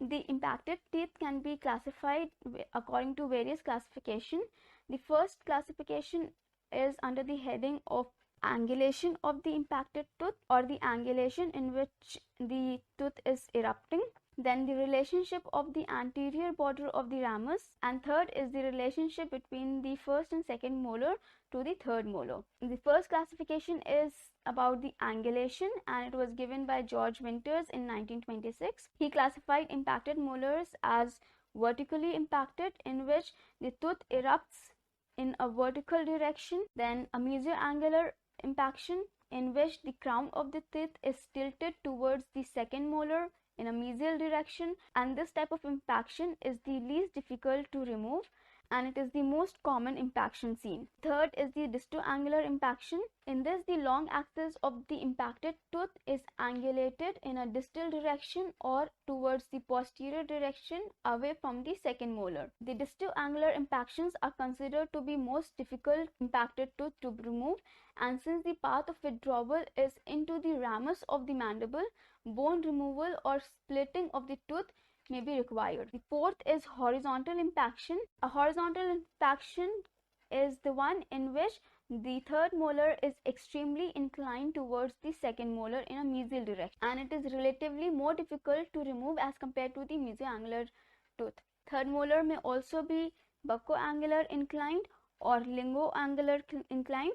The impacted teeth can be classified according to various classification. The first classification is under the heading of angulation of the impacted tooth, or the angulation in which the tooth is erupting. Then the relationship of the anterior border of the ramus, and third is the relationship between the first and second molar to the third molar. The first classification is about the angulation, and it was given by George Winters in 1926. He classified impacted molars as vertically impacted, in which the tooth erupts in a vertical direction, then a mesioangular impaction, in which the crown of the teeth is tilted towards the second molar in a mesial direction, and this type of impaction is the least difficult to remove, and it is the most common impaction seen. Third is the distoangular impaction. In this, the long axis of the impacted tooth is angulated in a distal direction or towards the posterior direction away from the second molar. The distoangular impactions are considered to be most difficult impacted tooth to remove, and since the path of withdrawal is into the ramus of the mandible, bone removal or splitting of the tooth may be required. The fourth is horizontal impaction. A horizontal impaction is the one in which the third molar is extremely inclined towards the second molar in a mesial direction, and it is relatively more difficult to remove as compared to the mesioangular tooth. Third molar may also be buccoangular inclined or linguoangular inclined,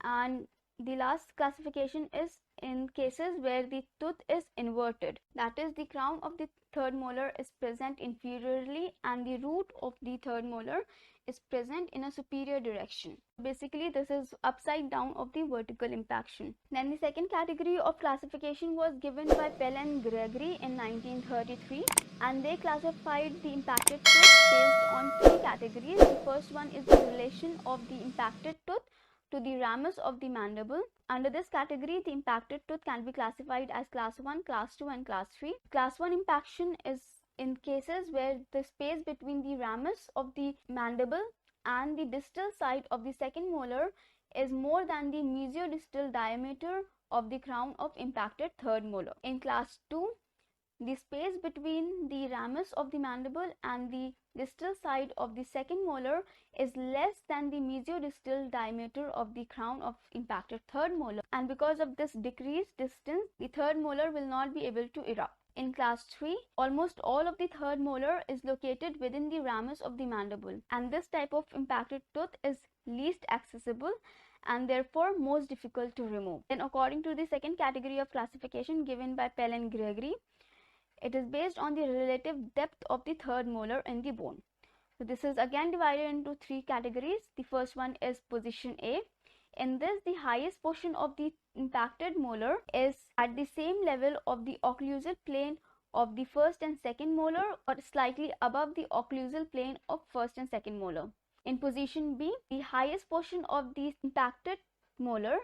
and the last classification is in cases where the tooth is inverted, that is, the crown of the third molar is present inferiorly and the root of the third molar is present in a superior direction. Basically, this is upside down of the vertical impaction. Then the second category of classification was given by Pell and Gregory in 1933, and they classified the impacted tooth based on three categories. The first one is the relation of the impacted tooth to the ramus of the mandible. Under this category, the impacted tooth can be classified as class 1, class 2 and class 3. Class 1 impaction is in cases where the space between the ramus of the mandible and the distal side of the second molar is more than the mesiodistal diameter of the crown of impacted third molar. In class 2, the space between the ramus of the mandible and the distal side of the second molar is less than the mesiodistal diameter of the crown of impacted third molar, and because of this decreased distance, the third molar will not be able to erupt. In class 3, almost all of the third molar is located within the ramus of the mandible, and this type of impacted tooth is least accessible and therefore most difficult to remove. Then, according to the second category of classification given by Pell and Gregory, it is based on the relative depth of the third molar in the bone. So this is again divided into three categories. The first one is position A. In this, the highest portion of the impacted molar is at the same level of the occlusal plane of the first and second molar, or slightly above the occlusal plane of first and second molar. In position B, the highest portion of the impacted molar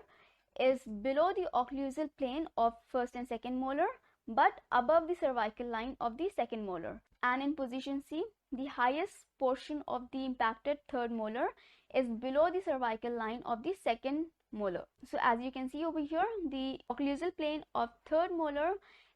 is below the occlusal plane of first and second molar, but above the cervical line of the second molar. And in position C, the highest portion of the impacted third molar is below the cervical line of the second molar. So as you can see over here, the occlusal plane of third molar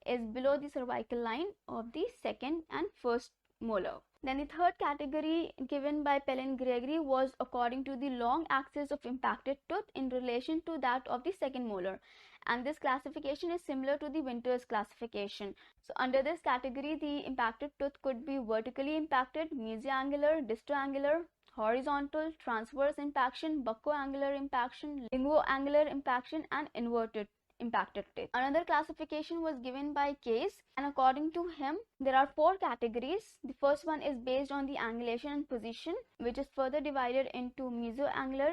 is below the cervical line of the second and first molar. Then the third category given by Pell and Gregory was according to the long axis of impacted tooth in relation to that of the second molar, and this classification is similar to the Winters classification. So under this category, the impacted tooth could be vertically impacted, mesioangular, distoangular, horizontal, transverse impaction, buccoangular impaction, linguoangular impaction and inverted impacted teeth. Another classification was given by Case, and according to him, there are four categories. The first one is based on the angulation and position, which is further divided into mesioangular,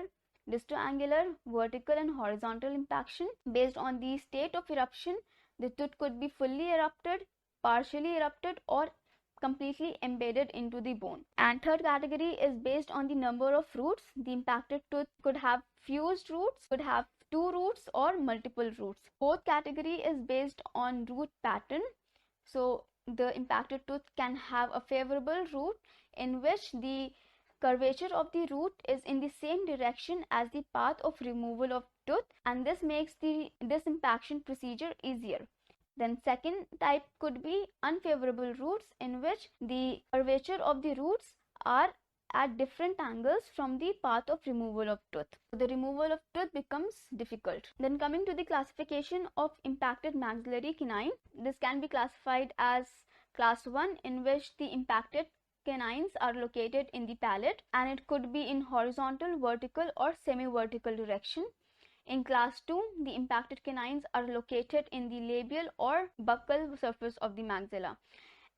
distoangular, vertical and horizontal impaction. Based on the state of eruption, the tooth could be fully erupted, partially erupted or completely embedded into the bone. And third category is based on the number of roots. The impacted tooth could have fused roots, could have two roots or multiple roots. Fourth category is based on root pattern. So the impacted tooth can have a favorable root in which the curvature of the root is in the same direction as the path of removal of tooth, and this makes this impaction procedure easier. Then second type could be unfavorable roots, in which the curvature of the roots are at different angles from the path of removal of tooth. So the removal of tooth becomes difficult. Then coming to the classification of impacted maxillary canine, this can be classified as class 1, in which the impacted canines are located in the palate, and it could be in horizontal, vertical or semi-vertical direction. In class 2, the impacted canines are located in the labial or buccal surface of the maxilla.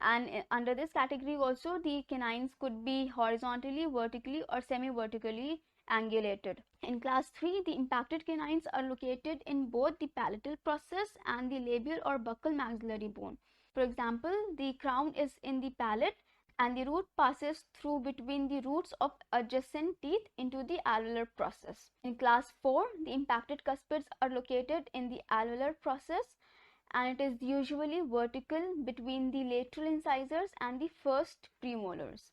And under this category also, the canines could be horizontally, vertically or semi-vertically angulated. In class 3, the impacted canines are located in both the palatal process and the labial or buccal maxillary bone. For example, the crown is in the palate and the root passes through between the roots of adjacent teeth into the alveolar process. In class 4, the impacted cuspids are located in the alveolar process, and it is usually vertical between the lateral incisors and the first premolars.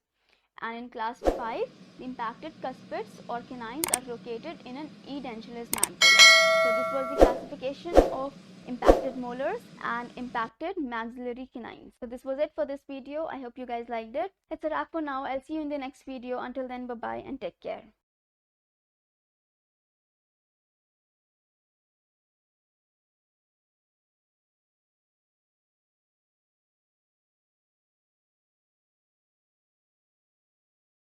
And in class 5, the impacted cuspids or canines are located in an edentulous maxilla. So this was the classification of impacted molars and impacted maxillary canines. So this was it for this video. I hope you guys liked it. It's a wrap for now. I'll see you in the next video. Until then, bye bye and take care.